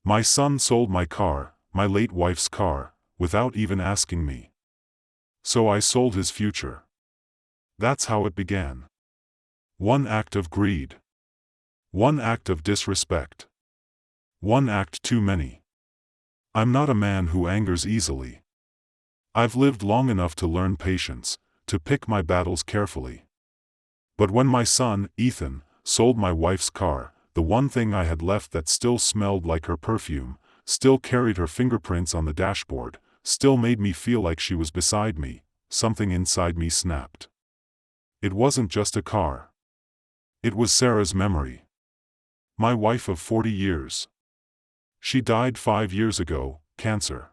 My son sold my car, my late wife's car, without even asking me. So I sold his future. That's how it began. One act of greed. One act of disrespect. One act too many. I'm not a man who angers easily. I've lived long enough to learn patience, to pick my battles carefully. But when my son, Ethan, sold my wife's car, the one thing I had left that still smelled like her perfume, still carried her fingerprints on the dashboard, still made me feel like she was beside me, something inside me snapped. It wasn't just a car. It was Sarah's memory. My wife of 40 years. She died 5 years ago, cancer.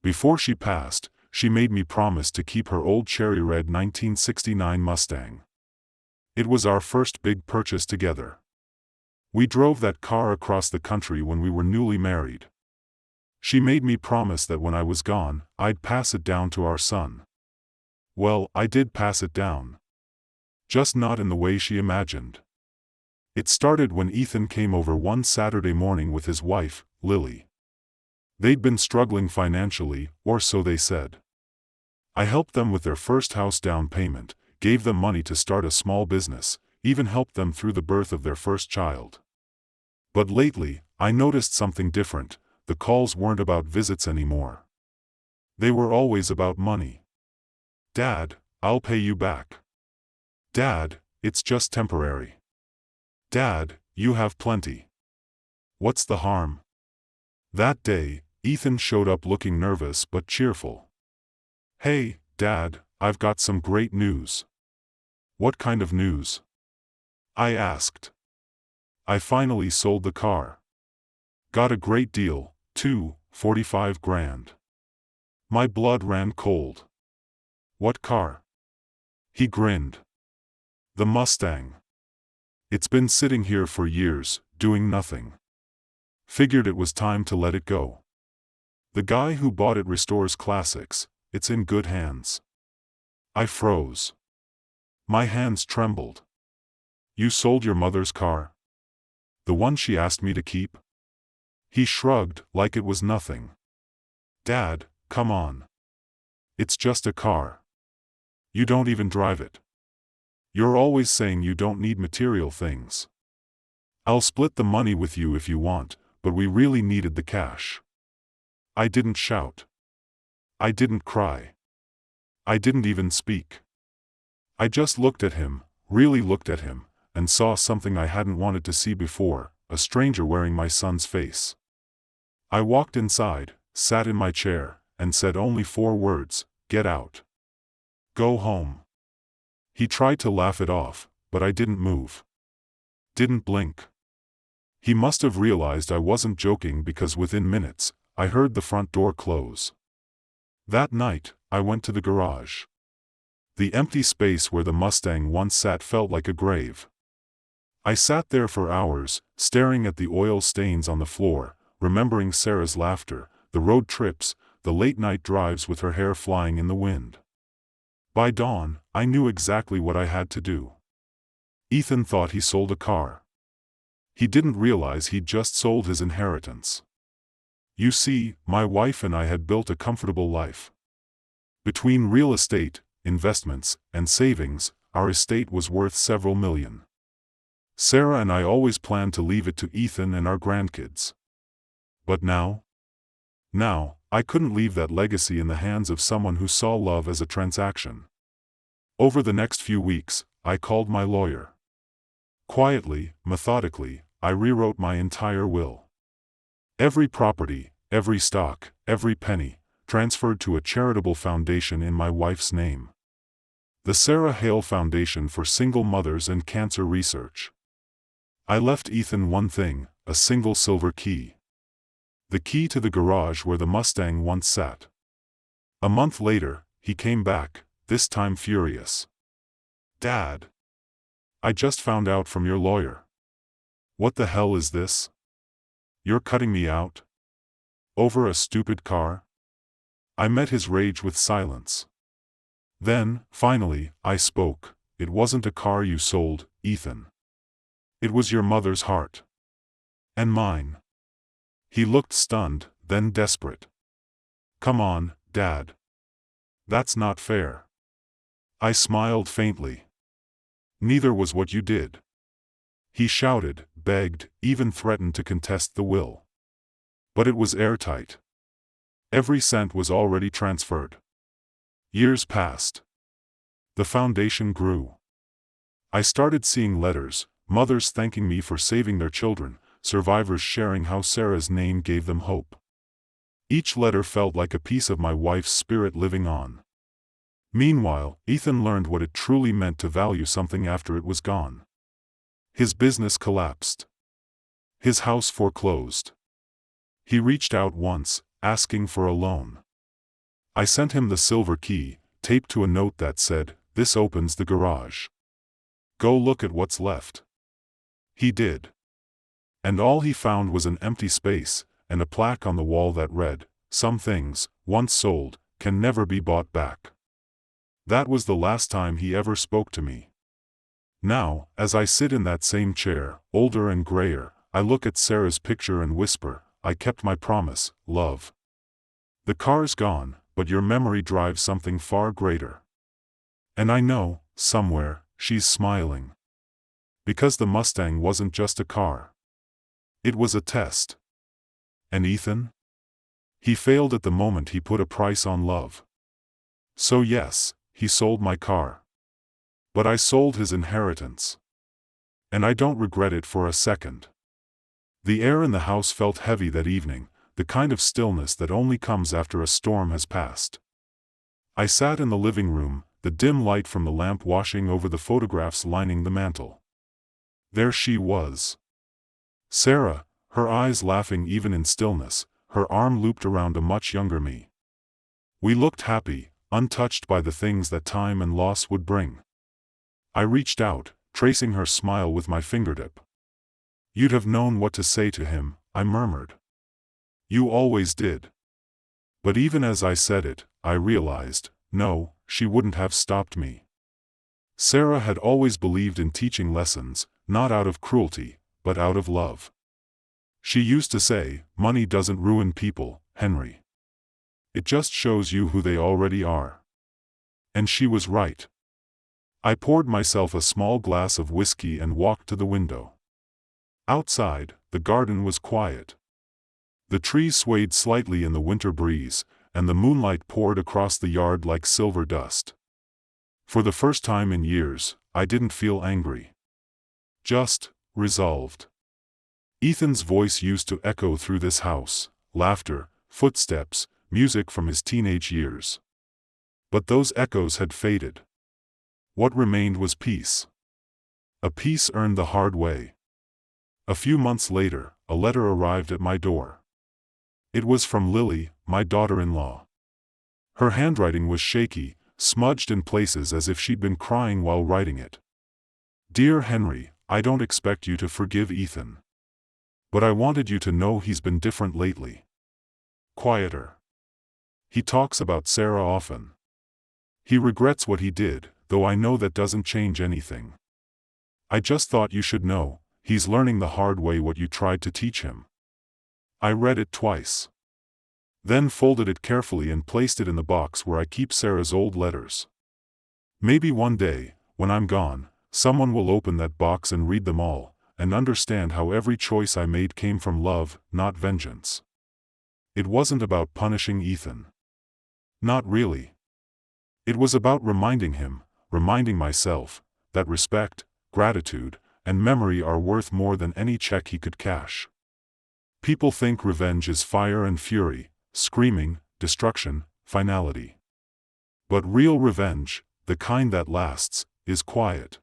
Before she passed, she made me promise to keep her old cherry red 1969 Mustang. It was our first big purchase together. We drove that car across the country when we were newly married. She made me promise that when I was gone, I'd pass it down to our son. Well, I did pass it down. Just not in the way she imagined. It started when Ethan came over one Saturday morning with his wife, Lily. They'd been struggling financially, or so they said. I helped them with their first house down payment, gave them money to start a small business, even helped them through the birth of their first child. But lately, I noticed something different. The calls weren't about visits anymore. They were always about money. Dad, I'll pay you back. Dad, it's just temporary. Dad, you have plenty. What's the harm? That day, Ethan showed up looking nervous but cheerful. Hey, Dad, I've got some great news. What kind of news? I asked. I finally sold the car. Got a great deal, too, 45 grand. My blood ran cold. What car? He grinned. The Mustang. It's been sitting here for years, doing nothing. Figured it was time to let it go. The guy who bought it restores classics. It's in good hands. I froze. My hands trembled. You sold your mother's car? The one she asked me to keep? He shrugged, like it was nothing. Dad, come on. It's just a car. You don't even drive it. You're always saying you don't need material things. I'll split the money with you if you want, but we really needed the cash. I didn't shout. I didn't cry. I didn't even speak. I just looked at him, really looked at him, and saw something I hadn't wanted to see before, a stranger wearing my son's face. I walked inside, sat in my chair, and said only 4 words, get out. Go home. He tried to laugh it off, but I didn't move. Didn't blink. He must have realized I wasn't joking because within minutes, I heard the front door close. That night, I went to the garage. The empty space where the Mustang once sat felt like a grave. I sat there for hours, staring at the oil stains on the floor, remembering Sarah's laughter, the road trips, the late-night drives with her hair flying in the wind. By dawn, I knew exactly what I had to do. Ethan thought he sold a car. He didn't realize he'd just sold his inheritance. You see, my wife and I had built a comfortable life. Between real estate, investments, and savings, our estate was worth several million. Sarah and I always planned to leave it to Ethan and our grandkids. But now? Now, I couldn't leave that legacy in the hands of someone who saw love as a transaction. Over the next few weeks, I called my lawyer. Quietly, methodically, I rewrote my entire will. Every property, every stock, every penny, transferred to a charitable foundation in my wife's name. The Sarah Hale Foundation for Single Mothers and Cancer Research. I left Ethan one thing, a single silver key. The key to the garage where the Mustang once sat. A month later, he came back, this time furious. Dad! I just found out from your lawyer. What the hell is this? You're cutting me out? Over a stupid car? I met his rage with silence. Then, finally, I spoke. It wasn't a car you sold, Ethan. It was your mother's heart. And mine. He looked stunned, then desperate. "Come on, Dad. That's not fair." I smiled faintly. "Neither was what you did." He shouted, begged, even threatened to contest the will. But it was airtight. Every cent was already transferred. Years passed. The foundation grew. I started seeing letters, mothers thanking me for saving their children, survivors sharing how Sarah's name gave them hope. Each letter felt like a piece of my wife's spirit living on. Meanwhile, Ethan learned what it truly meant to value something after it was gone. His business collapsed. His house foreclosed. He reached out once, asking for a loan. I sent him the silver key, taped to a note that said, "This opens the garage. Go look at what's left." He did. And all he found was an empty space, and a plaque on the wall that read, "Some things, once sold, can never be bought back." That was the last time he ever spoke to me. Now, as I sit in that same chair, older and grayer, I look at Sarah's picture and whisper, "I kept my promise, love. The car's gone, but your memory drives something far greater." And I know, somewhere, she's smiling. Because the Mustang wasn't just a car. It was a test. And Ethan? He failed at the moment he put a price on love. So yes, he sold my car. But I sold his inheritance. And I don't regret it for a second. The air in the house felt heavy that evening, the kind of stillness that only comes after a storm has passed. I sat in the living room, the dim light from the lamp washing over the photographs lining the mantel. There she was. Sarah, her eyes laughing even in stillness, her arm looped around a much younger me. We looked happy, untouched by the things that time and loss would bring. I reached out, tracing her smile with my fingertip. "You'd have known what to say to him," I murmured. "You always did." But even as I said it, I realized, no, she wouldn't have stopped me. Sarah had always believed in teaching lessons, not out of cruelty, but out of love. She used to say, "Money doesn't ruin people, Henry. It just shows you who they already are." And she was right. I poured myself a small glass of whiskey and walked to the window. Outside, the garden was quiet. The trees swayed slightly in the winter breeze, and the moonlight poured across the yard like silver dust. For the first time in years, I didn't feel angry. Just resolved. Ethan's voice used to echo through this house, laughter, footsteps, music from his teenage years. But those echoes had faded. What remained was peace. A peace earned the hard way. A few months later, a letter arrived at my door. It was from Lily, my daughter-in-law. Her handwriting was shaky, smudged in places as if she'd been crying while writing it. "Dear Henry, I don't expect you to forgive Ethan. But I wanted you to know he's been different lately. Quieter. He talks about Sarah often. He regrets what he did, though I know that doesn't change anything. I just thought you should know, he's learning the hard way what you tried to teach him." I read it twice. Then folded it carefully and placed it in the box where I keep Sarah's old letters. Maybe one day, when I'm gone, someone will open that box and read them all, and understand how every choice I made came from love, not vengeance. It wasn't about punishing Ethan. Not really. It was about reminding him, reminding myself, that respect, gratitude, and memory are worth more than any check he could cash. People think revenge is fire and fury, screaming, destruction, finality. But real revenge, the kind that lasts, is quiet.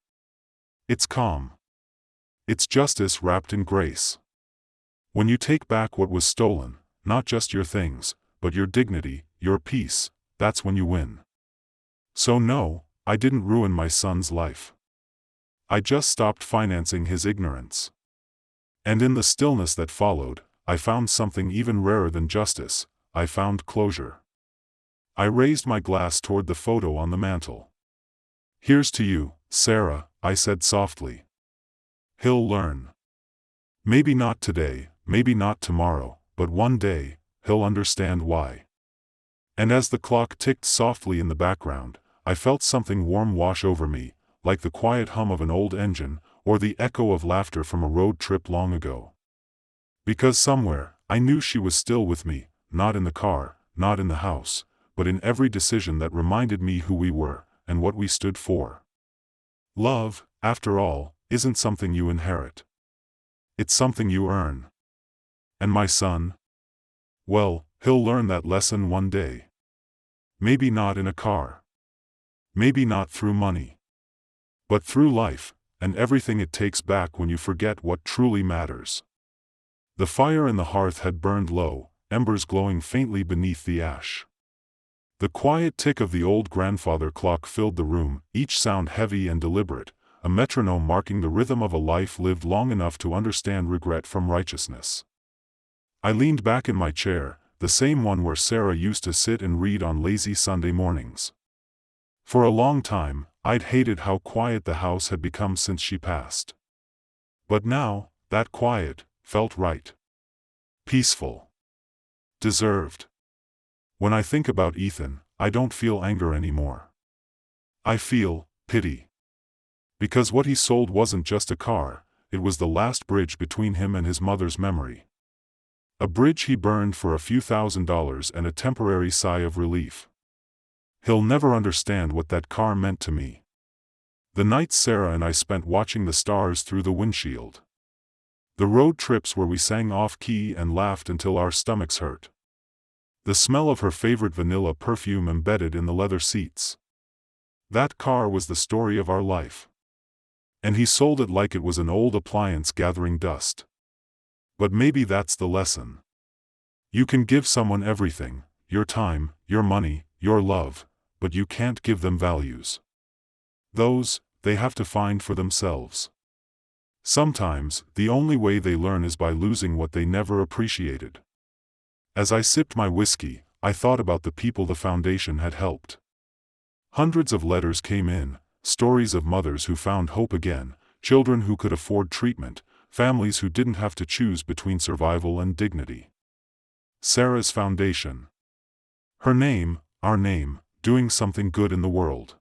It's calm. It's justice wrapped in grace. When you take back what was stolen, not just your things, but your dignity, your peace, that's when you win. So no, I didn't ruin my son's life. I just stopped financing his ignorance. And in the stillness that followed, I found something even rarer than justice. I found closure. I raised my glass toward the photo on the mantel. "Here's to you, Sarah," I said softly. "He'll learn. Maybe not today, maybe not tomorrow, but one day, he'll understand why. And as the clock ticked softly in the background, I felt something warm wash over me, like the quiet hum of an old engine, or the echo of laughter from a road trip long ago. Because somewhere, I knew she was still with me, not in the car, not in the house, but in every decision that reminded me who we were, and what we stood for. Love, after all, isn't something you inherit. It's something you earn. And my son? Well, he'll learn that lesson one day. Maybe not in a car. Maybe not through money. But through life, and everything it takes back when you forget what truly matters. The fire in the hearth had burned low, embers glowing faintly beneath the ash. The quiet tick of the old grandfather clock filled the room, each sound heavy and deliberate, a metronome marking the rhythm of a life lived long enough to understand regret from righteousness. I leaned back in my chair, the same one where Sarah used to sit and read on lazy Sunday mornings. For a long time, I'd hated how quiet the house had become since she passed. But now, that quiet felt right. Peaceful. Deserved. When I think about Ethan, I don't feel anger anymore. I feel pity. Because what he sold wasn't just a car, it was the last bridge between him and his mother's memory. A bridge he burned for a few $1,000s and a temporary sigh of relief. He'll never understand what that car meant to me. The nights Sarah and I spent watching the stars through the windshield. The road trips where we sang off-key and laughed until our stomachs hurt. The smell of her favorite vanilla perfume embedded in the leather seats. That car was the story of our life. And he sold it like it was an old appliance gathering dust. But maybe that's the lesson. You can give someone everything, your time, your money, your love, but you can't give them values. Those, they have to find for themselves. Sometimes, the only way they learn is by losing what they never appreciated. As I sipped my whiskey, I thought about the people the foundation had helped. Hundreds of letters came in, stories of mothers who found hope again, children who could afford treatment, families who didn't have to choose between survival and dignity. Sarah's foundation. Her name, our name, doing something good in the world.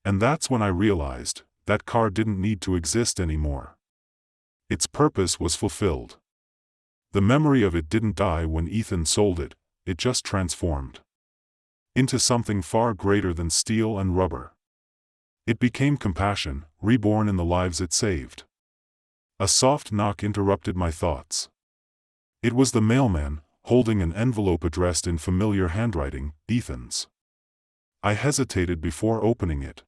And that's when I realized, that car didn't need to exist anymore. Its purpose was fulfilled. The memory of it didn't die when Ethan sold it, it just transformed into something far greater than steel and rubber. It became compassion, reborn in the lives it saved. A soft knock interrupted my thoughts. It was the mailman, holding an envelope addressed in familiar handwriting, Ethan's. I hesitated before opening it.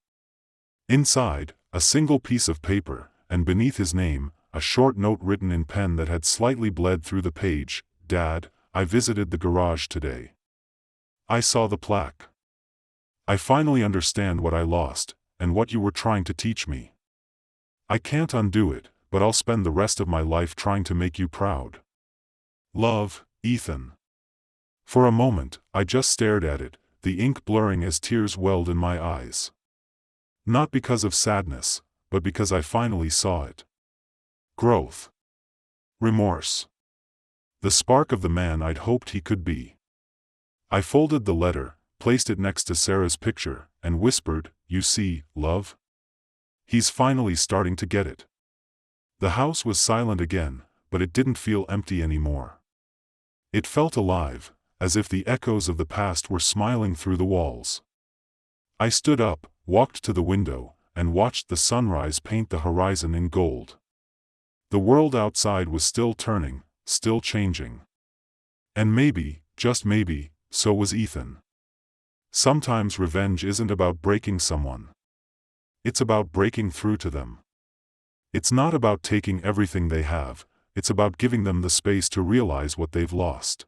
Inside, a single piece of paper, and beneath his name, a short note written in pen that had slightly bled through the page. Dad, I visited the garage today. I saw the plaque. I finally understand what I lost, and what you were trying to teach me. I can't undo it, but I'll spend the rest of my life trying to make you proud. Love, Ethan. For a moment, I just stared at it, the ink blurring as tears welled in my eyes. Not because of sadness, but because I finally saw it. Growth. Remorse. The spark of the man I'd hoped he could be. I folded the letter, placed it next to Sarah's picture, and whispered, "You see, love? He's finally starting to get it." The house was silent again, but it didn't feel empty anymore. It felt alive, as if the echoes of the past were smiling through the walls. I stood up, walked to the window, and watched the sunrise paint the horizon in gold. The world outside was still turning, still changing. And maybe, just maybe, so was Ethan. Sometimes revenge isn't about breaking someone. It's about breaking through to them. It's not about taking everything they have, it's about giving them the space to realize what they've lost.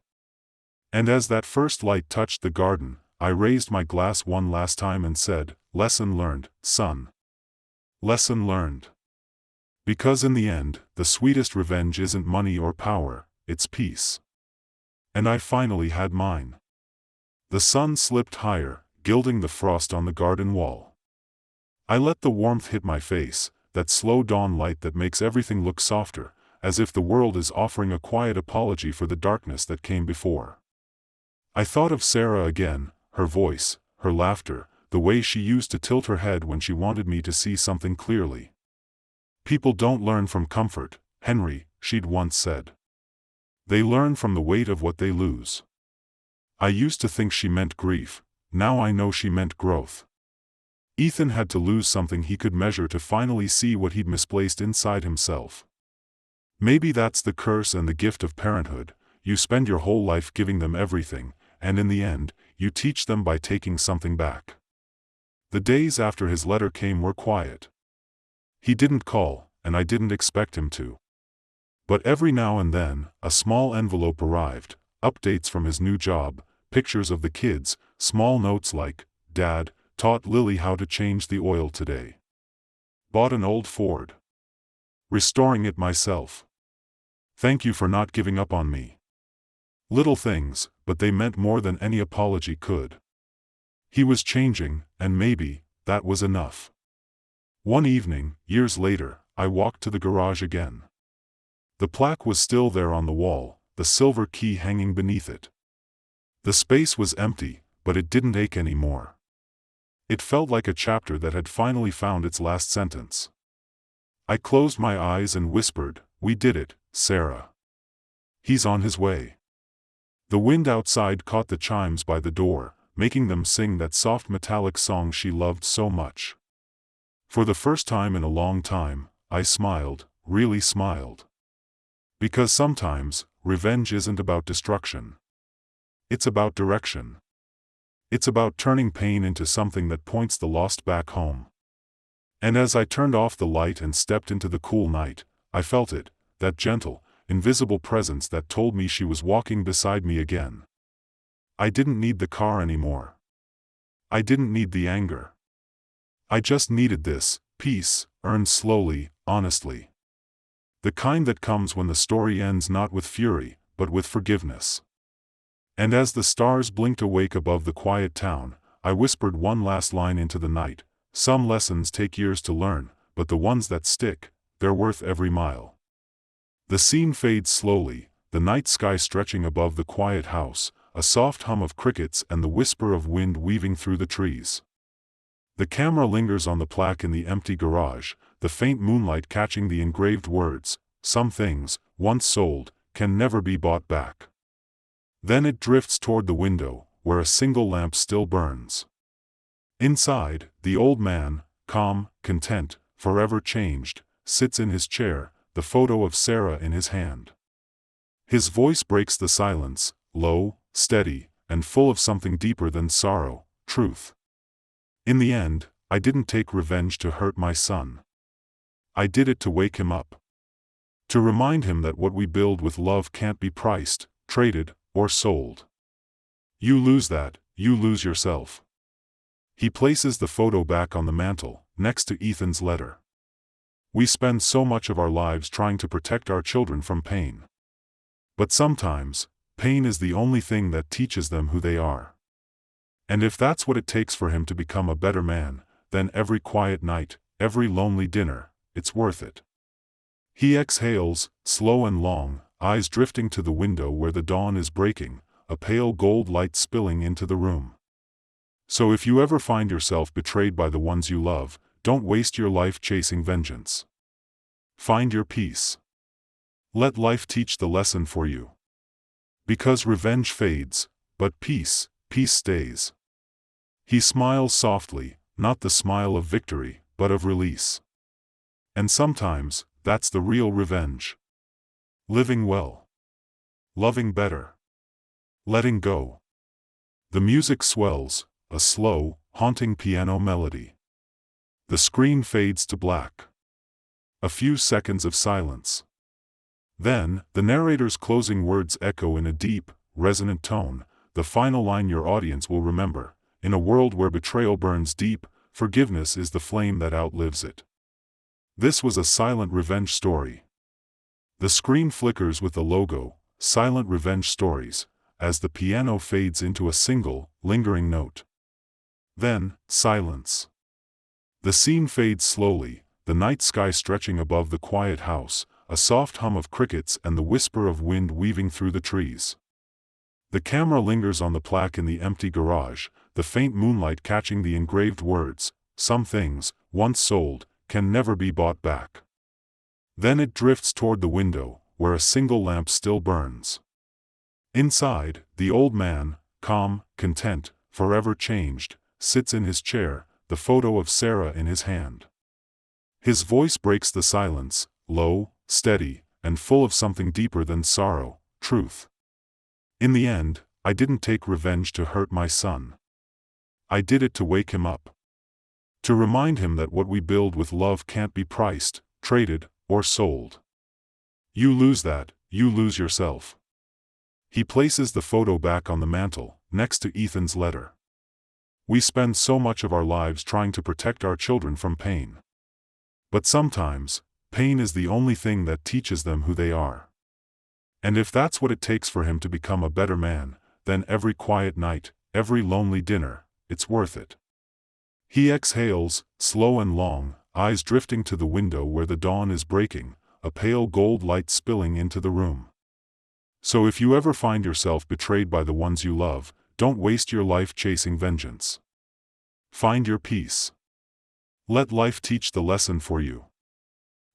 And as that first light touched the garden, I raised my glass one last time and said, "Lesson learned, son. Lesson learned." Because in the end, the sweetest revenge isn't money or power, it's peace. And I finally had mine. The sun slipped higher, gilding the frost on the garden wall. I let the warmth hit my face, that slow dawn light that makes everything look softer, as if the world is offering a quiet apology for the darkness that came before. I thought of Sarah again, her voice, her laughter, the way she used to tilt her head when she wanted me to see something clearly. "People don't learn from comfort, Henry," she'd once said. "They learn from the weight of what they lose." I used to think she meant grief, now I know she meant growth. Ethan had to lose something he could measure to finally see what he'd misplaced inside himself. Maybe that's the curse and the gift of parenthood. You spend your whole life giving them everything, and in the end, you teach them by taking something back. The days after his letter came were quiet. He didn't call, and I didn't expect him to. But every now and then, a small envelope arrived, updates from his new job, pictures of the kids, small notes like, "Dad, taught Lily how to change the oil today. Bought an old Ford. Restoring it myself. Thank you for not giving up on me." Little things, but they meant more than any apology could. He was changing, and maybe that was enough. One evening, years later, I walked to the garage again. The plaque was still there on the wall, the silver key hanging beneath it. The space was empty, but it didn't ache anymore. It felt like a chapter that had finally found its last sentence. I closed my eyes and whispered, "We did it, Sarah. He's on his way." The wind outside caught the chimes by the door, making them sing that soft metallic song she loved so much. For the first time in a long time, I smiled, really smiled. Because sometimes, revenge isn't about destruction. It's about direction. It's about turning pain into something that points the lost back home. And as I turned off the light and stepped into the cool night, I felt it, that gentle, invisible presence that told me she was walking beside me again. I didn't need the car anymore. I didn't need the anger. I just needed this peace, earned slowly, honestly. The kind that comes when the story ends not with fury, but with forgiveness. And as the stars blinked awake above the quiet town, I whispered one last line into the night. Some lessons take years to learn, but the ones that stick, they're worth every mile. The scene fades slowly, the night sky stretching above the quiet house, a soft hum of crickets and the whisper of wind weaving through the trees. The camera lingers on the plaque in the empty garage, the faint moonlight catching the engraved words, "Some things, once sold, can never be bought back." Then it drifts toward the window, where a single lamp still burns. Inside, the old man, calm, content, forever changed, sits in his chair, the photo of Sarah in his hand. His voice breaks the silence, low, steady, and full of something deeper than sorrow, truth. In the end, I didn't take revenge to hurt my son. I did it to wake him up. To remind him that what we build with love can't be priced, traded, or sold. You lose that, you lose yourself. He places the photo back on the mantel, next to Ethan's letter. We spend so much of our lives trying to protect our children from pain. But sometimes, pain is the only thing that teaches them who they are. And if that's what it takes for him to become a better man, then every quiet night, every lonely dinner, it's worth it. He exhales, slow and long, eyes drifting to the window where the dawn is breaking, a pale gold light spilling into the room. So if you ever find yourself betrayed by the ones you love, don't waste your life chasing vengeance. Find your peace. Let life teach the lesson for you. Because revenge fades, but peace stays. He smiles softly, not the smile of victory, but of release. And sometimes, that's the real revenge. Living well. Loving better. Letting go. The music swells, a slow, haunting piano melody. The screen fades to black. A few seconds of silence. Then, the narrator's closing words echo in a deep, resonant tone, the final line your audience will remember. In a world where betrayal burns deep, forgiveness is the flame that outlives it. This was a silent revenge story. The screen flickers with the logo, Silent Revenge Stories, as the piano fades into a single, lingering note. Then, silence. The scene fades slowly, the night sky stretching above the quiet house, a soft hum of crickets and the whisper of wind weaving through the trees. The camera lingers on the plaque in the empty garage, the faint moonlight catching the engraved words, "Some things, once sold, can never be bought back." Then it drifts toward the window, where a single lamp still burns. Inside, the old man, calm, content, forever changed, sits in his chair, the photo of Sarah in his hand. His voice breaks the silence, low, steady, and full of something deeper than sorrow, truth. "In the end, I didn't take revenge to hurt my son. I did it to wake him up. To remind him that what we build with love can't be priced, traded, or sold. You lose that, you lose yourself." He places the photo back on the mantel, next to Ethan's letter. "We spend so much of our lives trying to protect our children from pain. But sometimes, pain is the only thing that teaches them who they are. And if that's what it takes for him to become a better man, then every quiet night, every lonely dinner, it's worth it." He exhales, slow and long, eyes drifting to the window where the dawn is breaking, a pale gold light spilling into the room. So if you ever find yourself betrayed by the ones you love, don't waste your life chasing vengeance. Find your peace. Let life teach the lesson for you.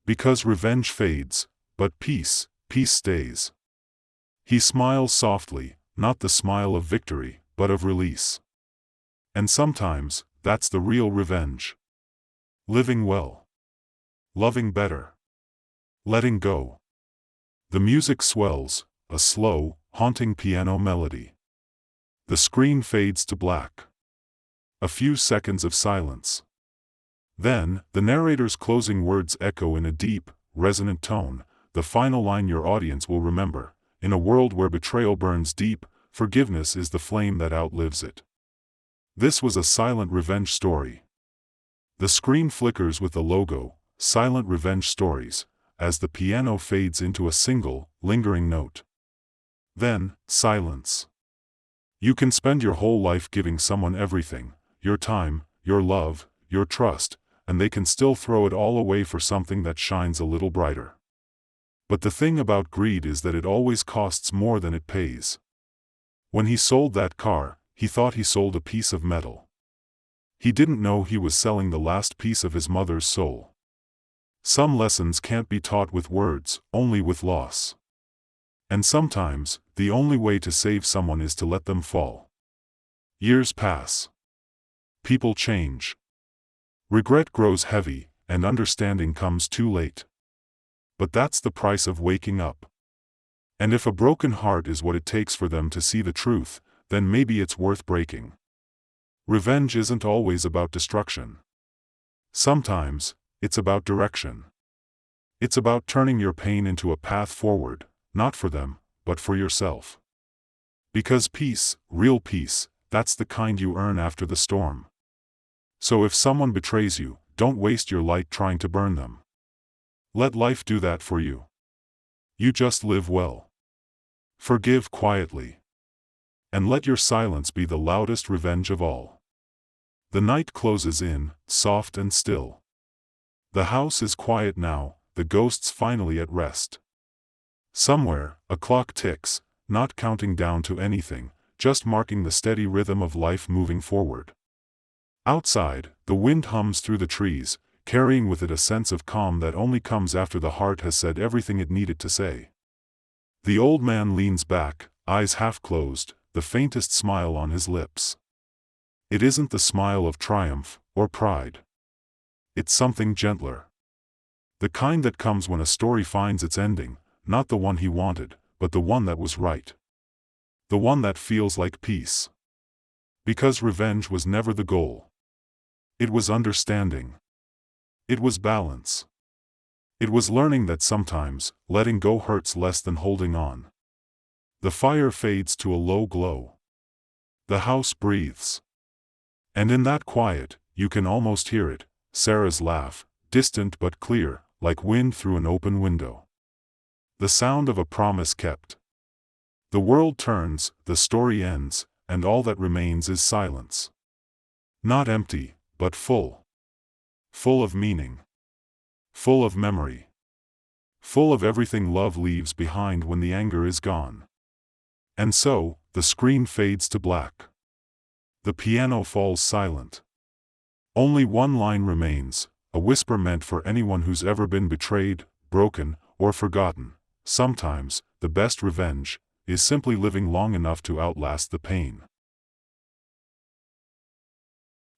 Because revenge fades, but peace stays. He smiles softly, not the smile of victory, but of release. And sometimes, that's the real revenge. Living well. Loving better. Letting go. The music swells, a slow, haunting piano melody. The screen fades to black. A few seconds of silence. Then, the narrator's closing words echo in a deep, resonant tone, the final line your audience will remember: "In a world where betrayal burns deep, forgiveness is the flame that outlives it." This was a silent revenge story. The screen flickers with the logo, "Silent Revenge Stories," as the piano fades into a single, lingering note. Then, silence. You can spend your whole life giving someone everything, your time, your love, your trust, and they can still throw it all away for something that shines a little brighter. But the thing about greed is that it always costs more than it pays. When he sold that car, he thought he sold a piece of metal. He didn't know he was selling the last piece of his mother's soul. Some lessons can't be taught with words, only with loss. And sometimes, the only way to save someone is to let them fall. Years pass. People change. Regret grows heavy, and understanding comes too late. But that's the price of waking up. And if a broken heart is what it takes for them to see the truth, then maybe it's worth breaking. Revenge isn't always about destruction. Sometimes, it's about direction. It's about turning your pain into a path forward, not for them, but for yourself. Because peace, real peace, that's the kind you earn after the storm. So if someone betrays you, don't waste your light trying to burn them. Let life do that for you. You just live well. Forgive quietly. And let your silence be the loudest revenge of all. The night closes in, soft and still. The house is quiet now, the ghosts finally at rest. Somewhere, a clock ticks, not counting down to anything, just marking the steady rhythm of life moving forward. Outside, the wind hums through the trees, carrying with it a sense of calm that only comes after the heart has said everything it needed to say. The old man leans back, eyes half closed, the faintest smile on his lips. It isn't the smile of triumph, or pride. It's something gentler. The kind that comes when a story finds its ending, not the one he wanted, but the one that was right. The one that feels like peace. Because revenge was never the goal. It was understanding. It was balance. It was learning that sometimes, letting go hurts less than holding on. The fire fades to a low glow. The house breathes. And in that quiet, you can almost hear it, Sarah's laugh, distant but clear, like wind through an open window. The sound of a promise kept. The world turns, the story ends, and all that remains is silence. Not empty, but full. Full of meaning. Full of memory. full of everything love leaves behind when the anger is gone. And so, the screen fades to black. The piano falls silent. Only one line remains, a whisper meant for anyone who's ever been betrayed, broken, or forgotten. Sometimes, the best revenge is simply living long enough to outlast the pain.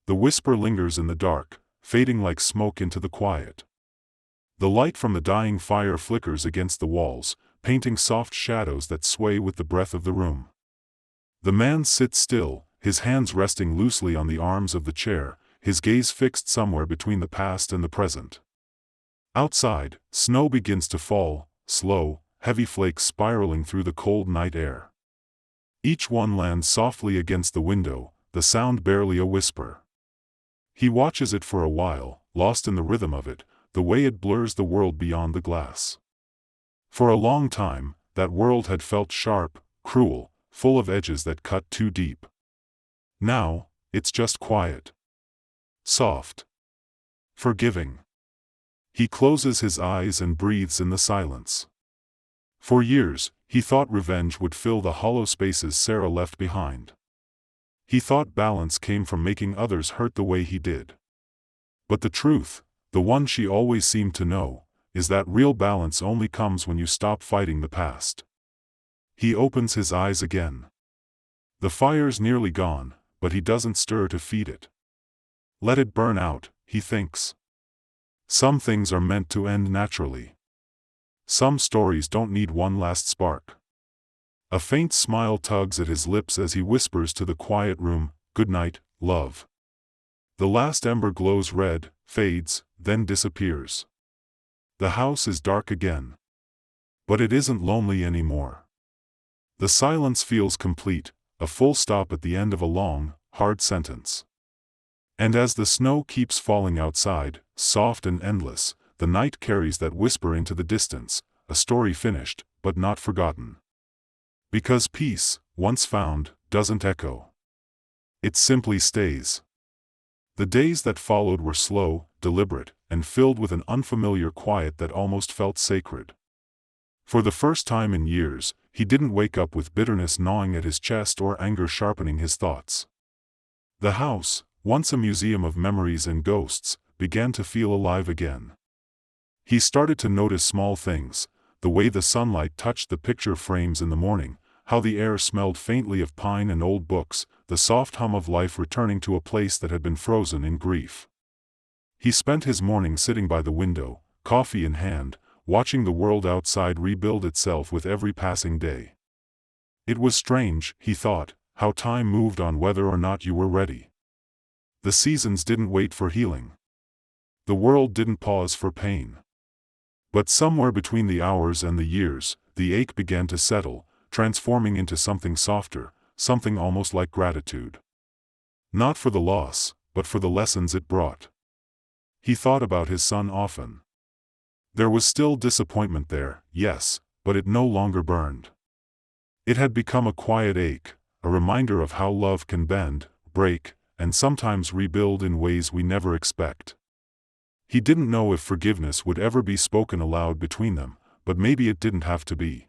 The whisper lingers in the dark, fading like smoke into the quiet. The light from the dying fire flickers against the walls, painting soft shadows that sway with the breath of the room. The man sits still, his hands resting loosely on the arms of the chair, his gaze fixed somewhere between the past and the present. Outside, snow begins to fall, slow, heavy flakes spiraling through the cold night air. Each one lands softly against the window, the sound barely a whisper. He watches it for a while, lost in the rhythm of it, the way it blurs the world beyond the glass. For a long time, that world had felt sharp, cruel, full of edges that cut too deep. Now, it's just quiet. Soft. Forgiving. He closes his eyes and breathes in the silence. For years, he thought revenge would fill the hollow spaces Sarah left behind. He thought balance came from making others hurt the way he did. But the truth, the one she always seemed to know, is that real balance only comes when you stop fighting the past. He opens his eyes again. The fire's nearly gone, but he doesn't stir to feed it. Let it burn out, he thinks. Some things are meant to end naturally. Some stories don't need one last spark. A faint smile tugs at his lips as he whispers to the quiet room, "Good night, love." The last ember glows red, fades, then disappears. The house is dark again. But it isn't lonely anymore. The silence feels complete, a full stop at the end of a long, hard sentence. And as the snow keeps falling outside, soft and endless, the night carries that whisper into the distance, a story finished, but not forgotten. Because peace, once found, doesn't echo. It simply stays. The days that followed were slow, deliberate, and filled with an unfamiliar quiet that almost felt sacred. For the first time in years, he didn't wake up with bitterness gnawing at his chest or anger sharpening his thoughts. The house, once a museum of memories and ghosts, began to feel alive again. He started to notice small things, the way the sunlight touched the picture frames in the morning, how the air smelled faintly of pine and old books, the soft hum of life returning to a place that had been frozen in grief. He spent his morning sitting by the window, coffee in hand, watching the world outside rebuild itself with every passing day. It was strange, he thought, how time moved on whether or not you were ready. The seasons didn't wait for healing. The world didn't pause for pain. But somewhere between the hours and the years, the ache began to settle, transforming into something softer, something almost like gratitude. Not for the loss, but for the lessons it brought. He thought about his son often. There was still disappointment there, yes, but it no longer burned. It had become a quiet ache, a reminder of how love can bend, break, and sometimes rebuild in ways we never expect. He didn't know if forgiveness would ever be spoken aloud between them, but maybe it didn't have to be.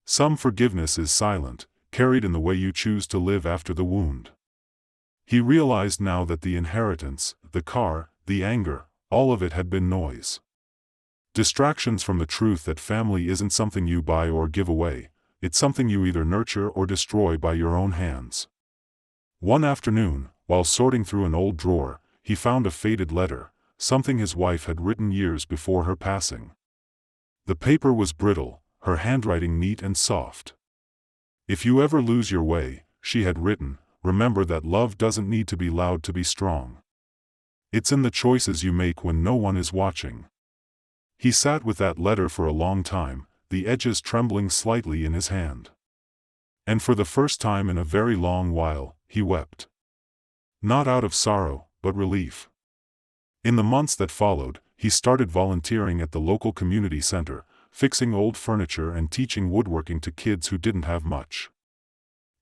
Some forgiveness is silent, carried in the way you choose to live after the wound. He realized now that the inheritance, the car, the anger, all of it had been noise. Distractions from the truth that family isn't something you buy or give away, it's something you either nurture or destroy by your own hands. One afternoon, while sorting through an old drawer, he found a faded letter, something his wife had written years before her passing. The paper was brittle, her handwriting neat and soft. "If you ever lose your way," she had written, "remember that love doesn't need to be loud to be strong. It's in the choices you make when no one is watching." He sat with that letter for a long time, the edges trembling slightly in his hand. And for the first time in a very long while, he wept. Not out of sorrow, but relief. In the months that followed, he started volunteering at the local community center, fixing old furniture and teaching woodworking to kids who didn't have much.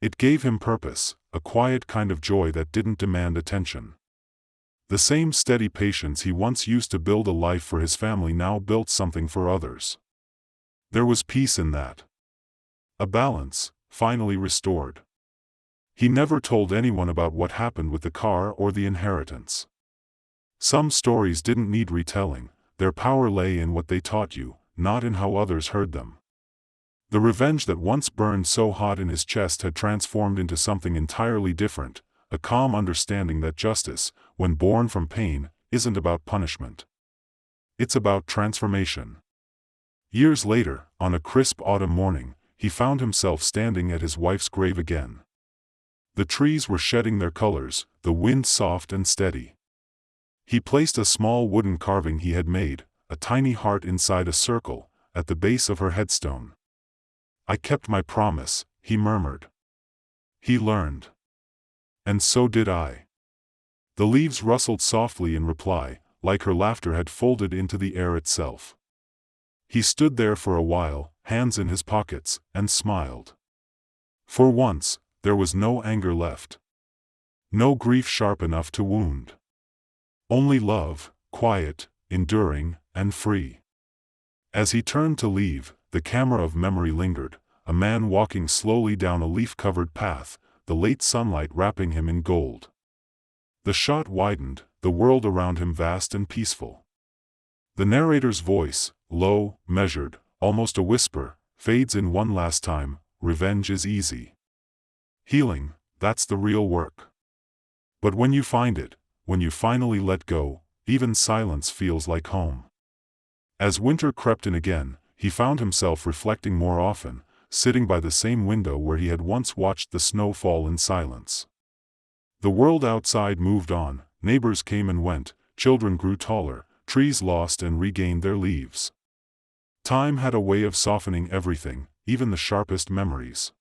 It gave him purpose, a quiet kind of joy that didn't demand attention. The same steady patience he once used to build a life for his family now built something for others. There was peace in that. A balance, finally restored. He never told anyone about what happened with the car or the inheritance. Some stories didn't need retelling, their power lay in what they taught you, not in how others heard them. The revenge that once burned so hot in his chest had transformed into something entirely different, a calm understanding that justice, when born from pain, isn't about punishment. It's about transformation. Years later, on a crisp autumn morning, he found himself standing at his wife's grave again. The trees were shedding their colors, the wind soft and steady. He placed a small wooden carving he had made, a tiny heart inside a circle, at the base of her headstone. "I kept my promise," he murmured. He learned. And so did I. The leaves rustled softly in reply, like her laughter had folded into the air itself. He stood there for a while, hands in his pockets, and smiled. For once, there was no anger left. No grief sharp enough to wound. Only love, quiet, enduring, and free. As he turned to leave, the camera of memory lingered, a man walking slowly down a leaf-covered path, the late sunlight wrapping him in gold. The shot widened, the world around him vast and peaceful. The narrator's voice, low, measured, almost a whisper, fades in one last time. Revenge is easy. Healing, that's the real work. But when you find it, when you finally let go, even silence feels like home. As winter crept in again, he found himself reflecting more often, sitting by the same window where he had once watched the snow fall in silence. The world outside moved on, neighbors came and went, children grew taller, trees lost and regained their leaves. Time had a way of softening everything, even the sharpest memories.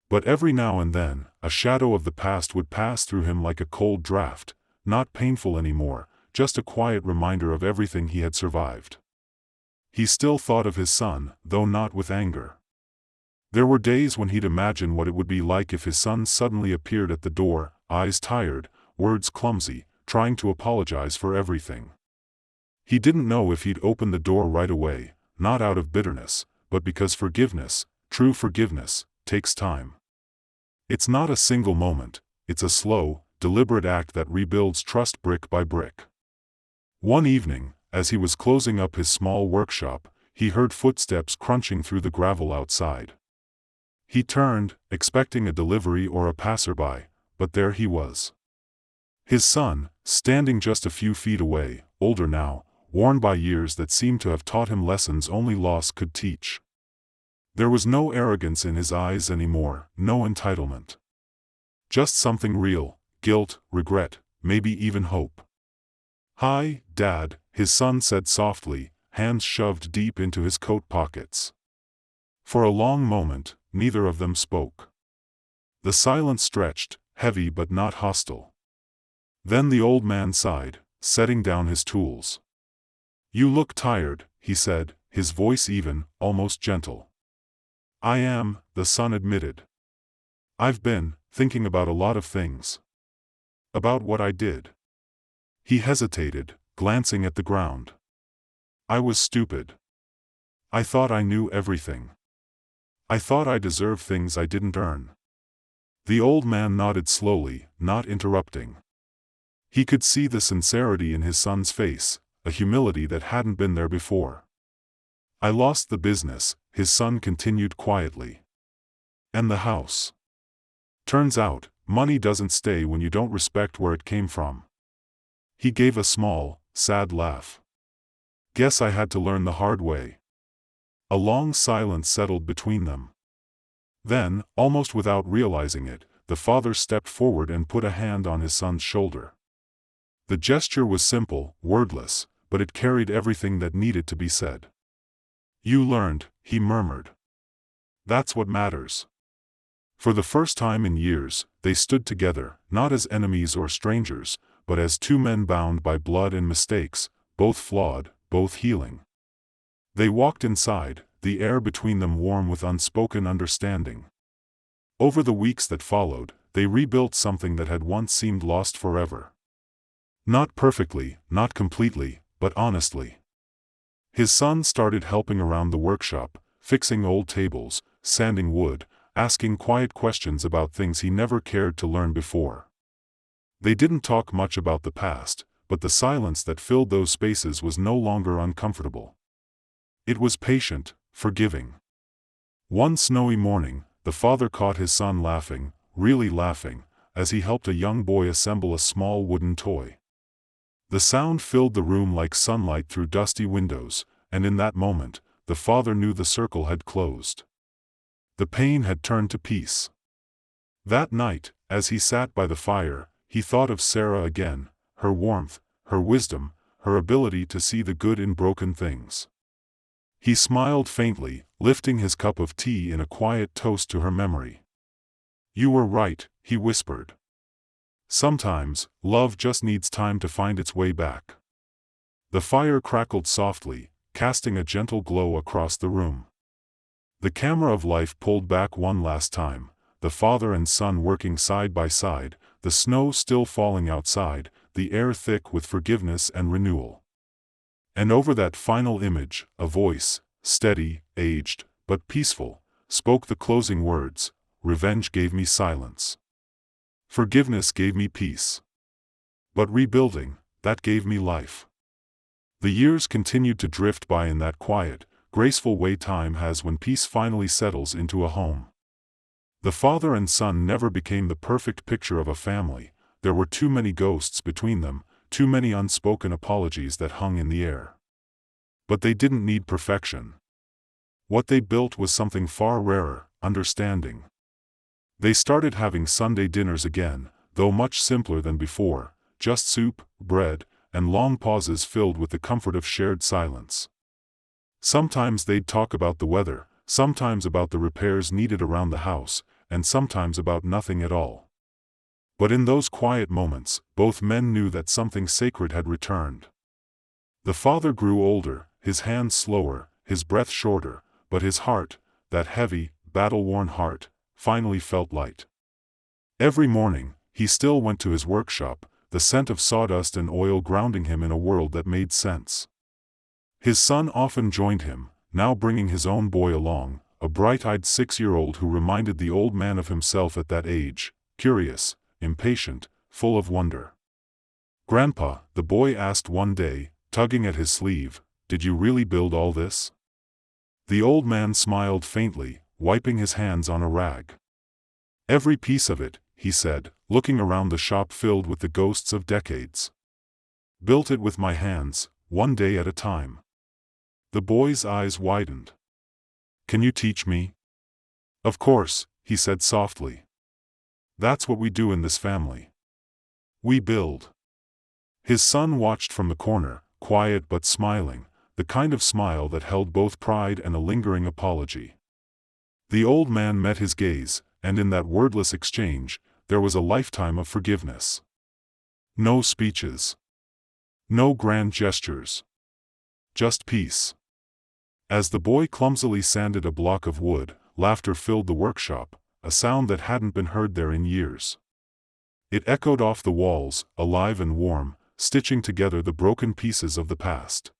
But every now and then, a shadow of the past would pass through him like a cold draft, not painful anymore, just a quiet reminder of everything he had survived. He still thought of his son, though not with anger. There were days when he'd imagine what it would be like if his son suddenly appeared at the door, eyes tired, words clumsy, trying to apologize for everything. He didn't know if he'd open the door right away, not out of bitterness, but because forgiveness, true forgiveness, takes time. It's not a single moment, it's a slow, deliberate act that rebuilds trust brick by brick. One evening, as he was closing up his small workshop, he heard footsteps crunching through the gravel outside. He turned, expecting a delivery or a passerby, but there he was. His son, standing just a few feet away, older now, worn by years that seemed to have taught him lessons only loss could teach. There was no arrogance in his eyes anymore, no entitlement. Just something real, guilt, regret, maybe even hope. "Hi, Dad," his son said softly, hands shoved deep into his coat pockets. For a long moment, neither of them spoke. The silence stretched, heavy but not hostile. Then the old man sighed, setting down his tools. "You look tired," he said, his voice even, almost gentle. "I am," the son admitted. "I've been thinking about a lot of things. About what I did." He hesitated, glancing at the ground. "I was stupid. I thought I knew everything. I thought I deserved things I didn't earn." The old man nodded slowly, not interrupting. He could see the sincerity in his son's face, a humility that hadn't been there before. "I lost the business," his son continued quietly. "And the house. Turns out, money doesn't stay when you don't respect where it came from." He gave a small, sad laugh. "Guess I had to learn the hard way." A long silence settled between them. Then, almost without realizing it, the father stepped forward and put a hand on his son's shoulder. The gesture was simple, wordless, but it carried everything that needed to be said. "You learned," he murmured. "That's what matters." For the first time in years, they stood together, not as enemies or strangers, but as two men bound by blood and mistakes, both flawed, both healing. They walked inside, the air between them warm with unspoken understanding. Over the weeks that followed, they rebuilt something that had once seemed lost forever. Not perfectly, not completely, but honestly. His son started helping around the workshop, fixing old tables, sanding wood, asking quiet questions about things he never cared to learn before. They didn't talk much about the past, but the silence that filled those spaces was no longer uncomfortable. It was patient, forgiving. One snowy morning, the father caught his son laughing, really laughing, as he helped a young boy assemble a small wooden toy. The sound filled the room like sunlight through dusty windows, and in that moment, the father knew the circle had closed. The pain had turned to peace. That night, as he sat by the fire, he thought of Sarah again, her warmth, her wisdom, her ability to see the good in broken things. He smiled faintly, lifting his cup of tea in a quiet toast to her memory. "You were right," he whispered. "Sometimes, love just needs time to find its way back." The fire crackled softly, casting a gentle glow across the room. The camera of life pulled back one last time, the father and son working side by side, the snow still falling outside, the air thick with forgiveness and renewal. And over that final image, a voice, steady, aged, but peaceful, spoke the closing words: "Revenge gave me silence. Forgiveness gave me peace. But rebuilding, that gave me life." The years continued to drift by in that quiet, graceful way time has when peace finally settles into a home. The father and son never became the perfect picture of a family. There were too many ghosts between them, too many unspoken apologies that hung in the air. But they didn't need perfection. What they built was something far rarer: understanding. They started having Sunday dinners again, though much simpler than before, just soup, bread, and long pauses filled with the comfort of shared silence. Sometimes they'd talk about the weather, sometimes about the repairs needed around the house, and sometimes about nothing at all. But in those quiet moments, both men knew that something sacred had returned. The father grew older, his hands slower, his breath shorter, but his heart, that heavy, battle-worn heart, finally felt light. Every morning, he still went to his workshop, the scent of sawdust and oil grounding him in a world that made sense. His son often joined him, now bringing his own boy along, a bright-eyed 6-year-old who reminded the old man of himself at that age, curious, impatient, full of wonder. "Grandpa," the boy asked one day, tugging at his sleeve, "did you really build all this?" The old man smiled faintly, wiping his hands on a rag. "Every piece of it," he said, looking around the shop filled with the ghosts of decades. "Built it with my hands, one day at a time." The boy's eyes widened. "Can you teach me?" "Of course," he said softly. "That's what we do in this family. We build." His son watched from the corner, quiet but smiling, the kind of smile that held both pride and a lingering apology. The old man met his gaze, and in that wordless exchange, there was a lifetime of forgiveness. No speeches. No grand gestures. Just peace. As the boy clumsily sanded a block of wood, laughter filled the workshop, a sound that hadn't been heard there in years. It echoed off the walls, alive and warm, stitching together the broken pieces of the past.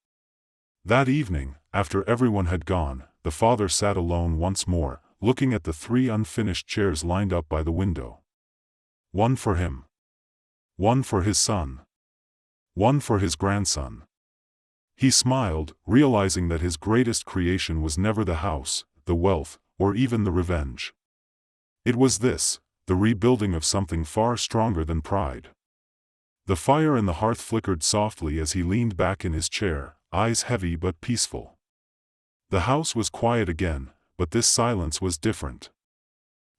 That evening, after everyone had gone, the father sat alone once more, looking at the 3 unfinished chairs lined up by the window. One for him. One for his son. One for his grandson. He smiled, realizing that his greatest creation was never the house, the wealth, or even the revenge. It was this, the rebuilding of something far stronger than pride. The fire in the hearth flickered softly as he leaned back in his chair, eyes heavy but peaceful. The house was quiet again, but this silence was different.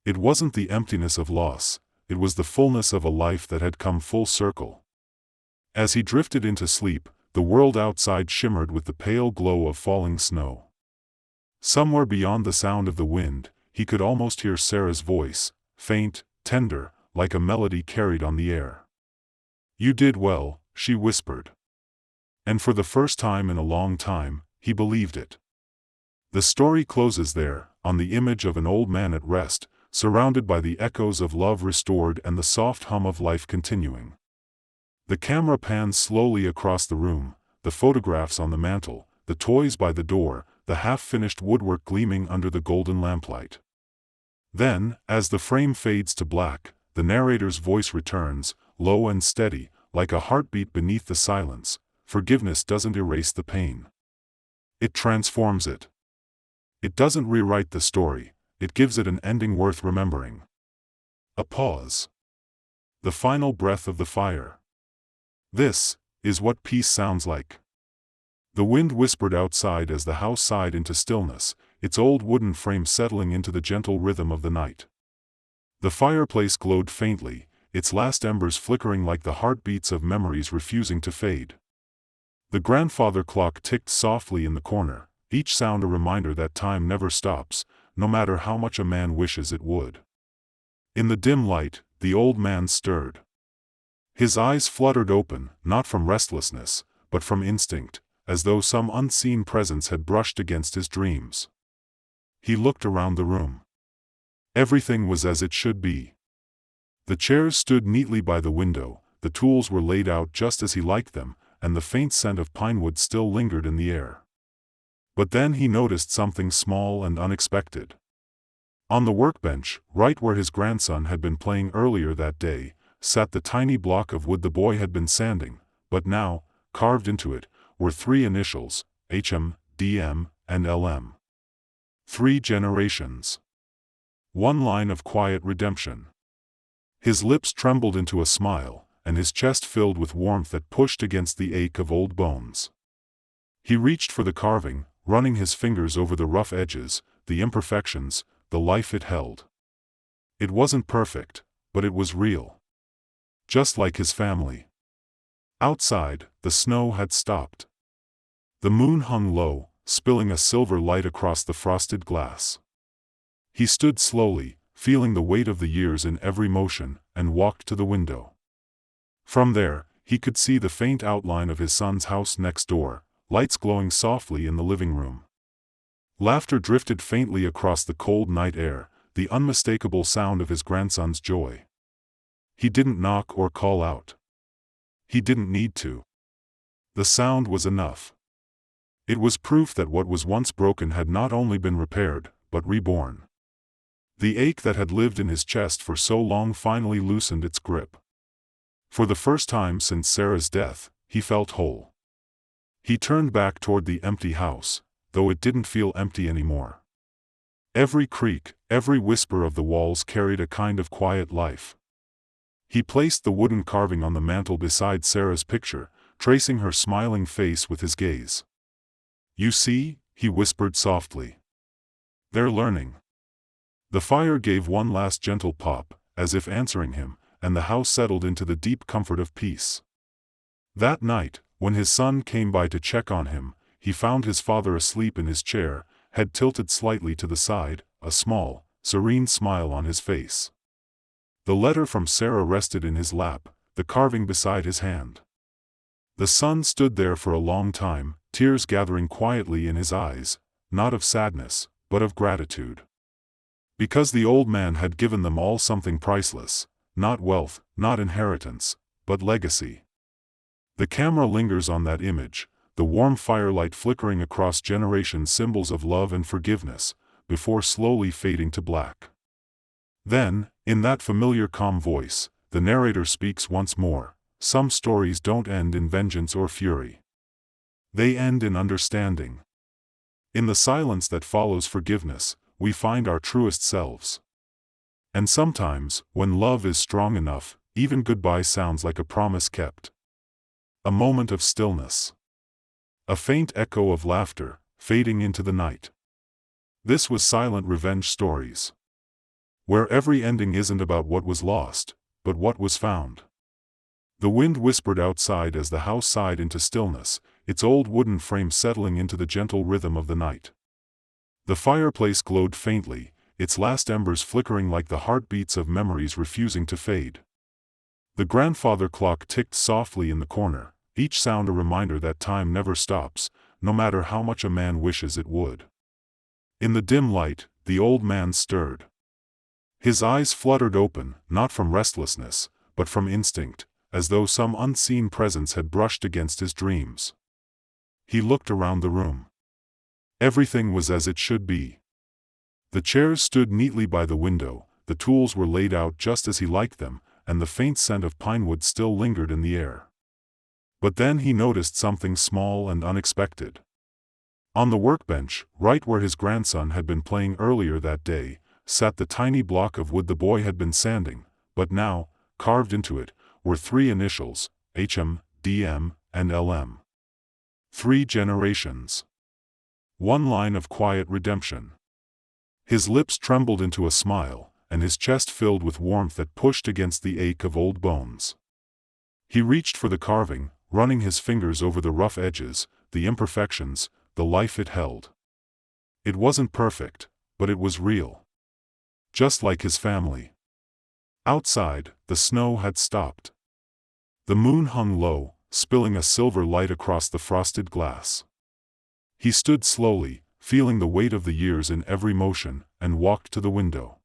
It wasn't the emptiness of loss, it was the fullness of a life that had come full circle. As he drifted into sleep, the world outside shimmered with the pale glow of falling snow. Somewhere beyond the sound of the wind, he could almost hear Sarah's voice, faint, tender, like a melody carried on the air. "You did well," she whispered. And for the first time in a long time, he believed it. The story closes there, on the image of an old man at rest, surrounded by the echoes of love restored and the soft hum of life continuing. The camera pans slowly across the room, the photographs on the mantel, the toys by the door, the half-finished woodwork gleaming under the golden lamplight. Then, as the frame fades to black, the narrator's voice returns, low and steady, like a heartbeat beneath the silence. Forgiveness doesn't erase the pain. It transforms it. It doesn't rewrite the story, it gives it an ending worth remembering. A pause. The final breath of the fire. This is what peace sounds like. The wind whispered outside as the house sighed into stillness, its old wooden frame settling into the gentle rhythm of the night. The fireplace glowed faintly, its last embers flickering like the heartbeats of memories refusing to fade. The grandfather clock ticked softly in the corner, each sound a reminder that time never stops, no matter how much a man wishes it would. In the dim light, the old man stirred. His eyes fluttered open, not from restlessness, but from instinct, as though some unseen presence had brushed against his dreams. He looked around the room. Everything was as it should be. The chairs stood neatly by the window, the tools were laid out just as he liked them, and the faint scent of pinewood still lingered in the air. But then he noticed something small and unexpected. On the workbench, right where his grandson had been playing earlier that day, sat the tiny block of wood the boy had been sanding, but now, carved into it, were 3 initials, HM, DM, and LM. 3 generations. 1 line of quiet redemption. His lips trembled into a smile, and his chest filled with warmth that pushed against the ache of old bones. He reached for the carving, running his fingers over the rough edges, the imperfections, the life it held. It wasn't perfect, but it was real. Just like his family. Outside, the snow had stopped. The moon hung low, spilling a silver light across the frosted glass. He stood slowly, feeling the weight of the years in every motion, and walked to the window. From there, he could see the faint outline of his son's house next door, lights glowing softly in the living room. Laughter drifted faintly across the cold night air, the unmistakable sound of his grandson's joy. He didn't knock or call out. He didn't need to. The sound was enough. It was proof that what was once broken had not only been repaired, but reborn. The ache that had lived in his chest for so long finally loosened its grip. For the first time since Sarah's death, he felt whole. He turned back toward the empty house, though it didn't feel empty anymore. Every creak, every whisper of the walls carried a kind of quiet life. He placed the wooden carving on the mantel beside Sarah's picture, tracing her smiling face with his gaze. "You see," he whispered softly. "They're learning." The fire gave one last gentle pop, as if answering him, and the house settled into the deep comfort of peace. That night, when his son came by to check on him, he found his father asleep in his chair, head tilted slightly to the side, a small, serene smile on his face. The letter from Sarah rested in his lap, the carving beside his hand. The son stood there for a long time, tears gathering quietly in his eyes, not of sadness, but of gratitude. Because the old man had given them all something priceless, not wealth, not inheritance, but legacy. The camera lingers on that image, the warm firelight flickering across generations, symbols of love and forgiveness, before slowly fading to black. Then, in that familiar calm voice, the narrator speaks once more. Some stories don't end in vengeance or fury. They end in understanding. In the silence that follows forgiveness, we find our truest selves. And sometimes, when love is strong enough, even goodbye sounds like a promise kept. A moment of stillness. A faint echo of laughter, fading into the night. This was Silent Revenge Stories. Where every ending isn't about what was lost, but what was found. The wind whispered outside as the house sighed into stillness, its old wooden frame settling into the gentle rhythm of the night. The fireplace glowed faintly, its last embers flickering like the heartbeats of memories refusing to fade. The grandfather clock ticked softly in the corner, each sound a reminder that time never stops, no matter how much a man wishes it would. In the dim light, the old man stirred. His eyes fluttered open, not from restlessness, but from instinct, as though some unseen presence had brushed against his dreams. He looked around the room. Everything was as it should be. The chairs stood neatly by the window, the tools were laid out just as he liked them, and the faint scent of pinewood still lingered in the air. But then he noticed something small and unexpected. On the workbench, right where his grandson had been playing earlier that day, sat the tiny block of wood the boy had been sanding, but now, carved into it, were 3 initials, HM, DM, and LM. 3 generations. 1 line of quiet redemption. His lips trembled into a smile, and his chest filled with warmth that pushed against the ache of old bones. He reached for the carving, running his fingers over the rough edges, the imperfections, the life it held. It wasn't perfect, but it was real. Just like his family. Outside, the snow had stopped. The moon hung low, spilling a silver light across the frosted glass. He stood slowly, feeling the weight of the years in every motion, and walked to the window.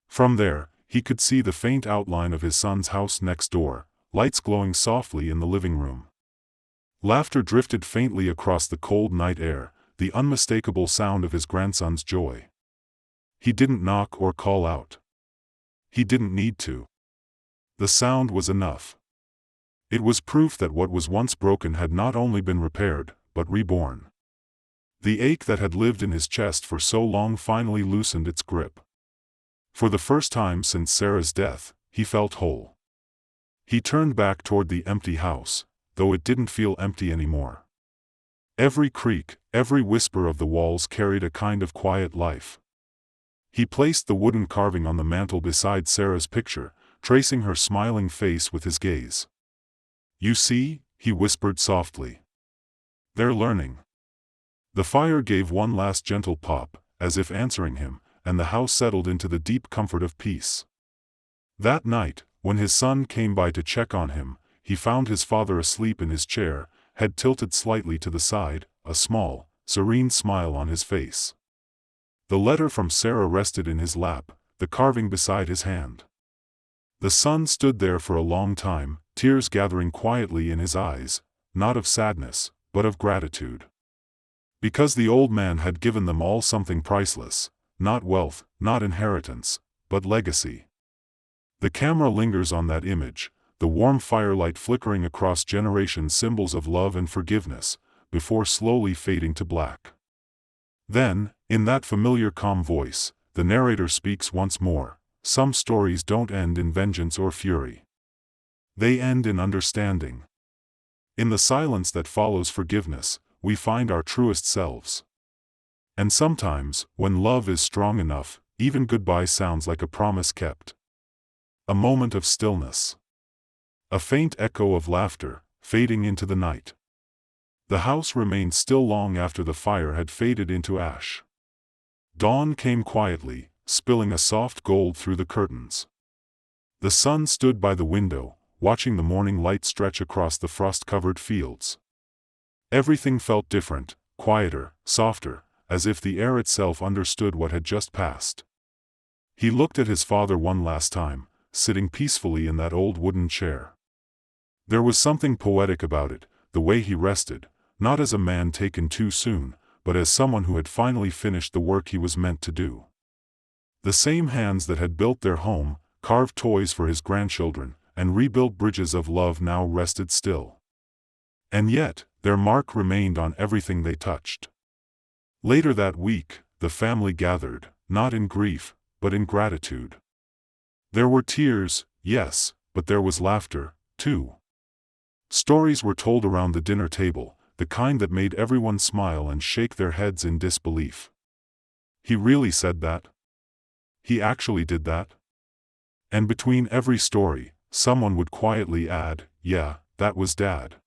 From there, he could see the faint outline of his son's house next door, lights glowing softly in the living room. Laughter drifted faintly across the cold night air, the unmistakable sound of his grandson's joy. He didn't knock or call out. He didn't need to. The sound was enough. It was proof that what was once broken had not only been repaired, but reborn. The ache that had lived in his chest for so long finally loosened its grip. For the first time since Sarah's death, he felt whole. He turned back toward the empty house, though it didn't feel empty anymore. Every creak, every whisper of the walls carried a kind of quiet life. He placed the wooden carving on the mantel beside Sarah's picture, tracing her smiling face with his gaze. "You see," he whispered softly. "They're learning." The fire gave one last gentle pop, as if answering him, and the house settled into the deep comfort of peace. That night, when his son came by to check on him, he found his father asleep in his chair, head tilted slightly to the side, a small, serene smile on his face. The letter from Sarah rested in his lap, the carving beside his hand. The son stood there for a long time, tears gathering quietly in his eyes, not of sadness, but of gratitude. Because the old man had given them all something priceless, not wealth, not inheritance, but legacy. The camera lingers on that image, the warm firelight flickering across generations, symbols of love and forgiveness, before slowly fading to black. Then, in that familiar calm voice, the narrator speaks once more. Some stories don't end in vengeance or fury. They end in understanding. In the silence that follows forgiveness, we find our truest selves. And sometimes, when love is strong enough, even goodbye sounds like a promise kept. A moment of stillness. A faint echo of laughter, fading into the night. The house remained still long after the fire had faded into ash. Dawn came quietly, spilling a soft gold through the curtains. The sun stood by the window, watching the morning light stretch across the frost-covered fields. Everything felt different, quieter, softer, as if the air itself understood what had just passed. He looked at his father one last time, sitting peacefully in that old wooden chair. There was something poetic about it, the way he rested, not as a man taken too soon, but as someone who had finally finished the work he was meant to do. The same hands that had built their home, carved toys for his grandchildren, and rebuilt bridges of love now rested still. And yet, their mark remained on everything they touched. Later that week, the family gathered, not in grief, but in gratitude. There were tears, yes, but there was laughter, too. Stories were told around the dinner table, the kind that made everyone smile and shake their heads in disbelief. He really said that? He actually did that? And between every story, someone would quietly add, "Yeah, that was Dad."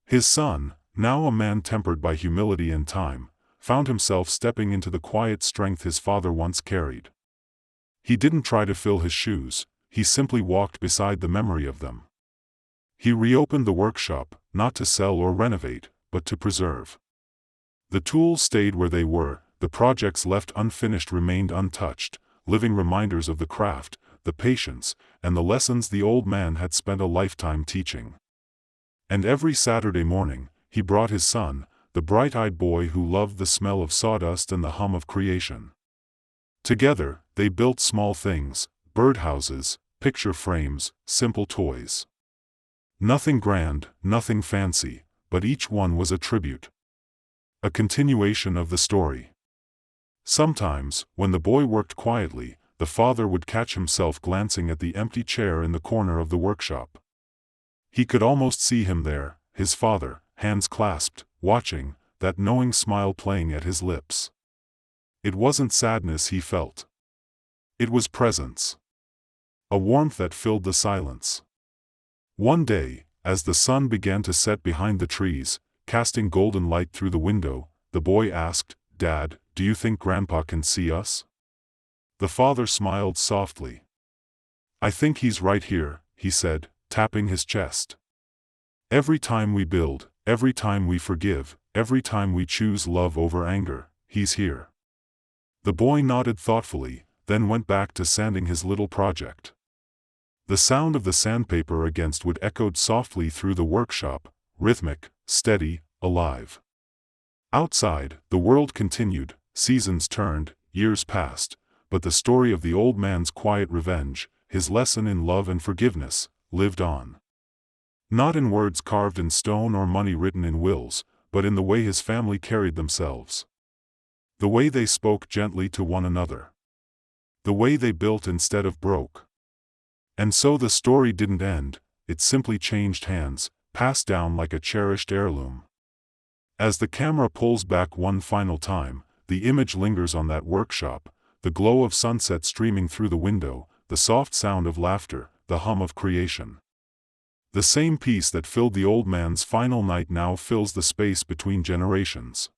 His son, now a man tempered by humility and time, found himself stepping into the quiet strength his father once carried. He didn't try to fill his shoes, he simply walked beside the memory of them. He reopened the workshop, not to sell or renovate, but to preserve. The tools stayed where they were, the projects left unfinished remained untouched, living reminders of the craft, the patience, and the lessons the old man had spent a lifetime teaching. And every Saturday morning, he brought his son, the bright-eyed boy who loved the smell of sawdust and the hum of creation. Together, they built small things, birdhouses, picture frames, simple toys. Nothing grand, nothing fancy, but each one was a tribute. A continuation of the story. Sometimes, when the boy worked quietly, the father would catch himself glancing at the empty chair in the corner of the workshop. He could almost see him there, his father, hands clasped, watching, that knowing smile playing at his lips. It wasn't sadness he felt. It was presence. A warmth that filled the silence. One day, as the sun began to set behind the trees, casting golden light through the window, the boy asked, "Dad, do you think Grandpa can see us?" The father smiled softly. "I think he's right here," he said, tapping his chest. "Every time we build, every time we forgive, every time we choose love over anger, he's here." The boy nodded thoughtfully, then went back to sanding his little project. The sound of the sandpaper against wood echoed softly through the workshop, rhythmic, steady, alive. Outside, the world continued, seasons turned, years passed, but the story of the old man's quiet revenge, his lesson in love and forgiveness, lived on. Not in words carved in stone or money written in wills, but in the way his family carried themselves. The way they spoke gently to one another. The way they built instead of broke. And so the story didn't end, it simply changed hands, passed down like a cherished heirloom. As the camera pulls back one final time, the image lingers on that workshop, the glow of sunset streaming through the window, the soft sound of laughter, the hum of creation. The same peace that filled the old man's final night now fills the space between generations.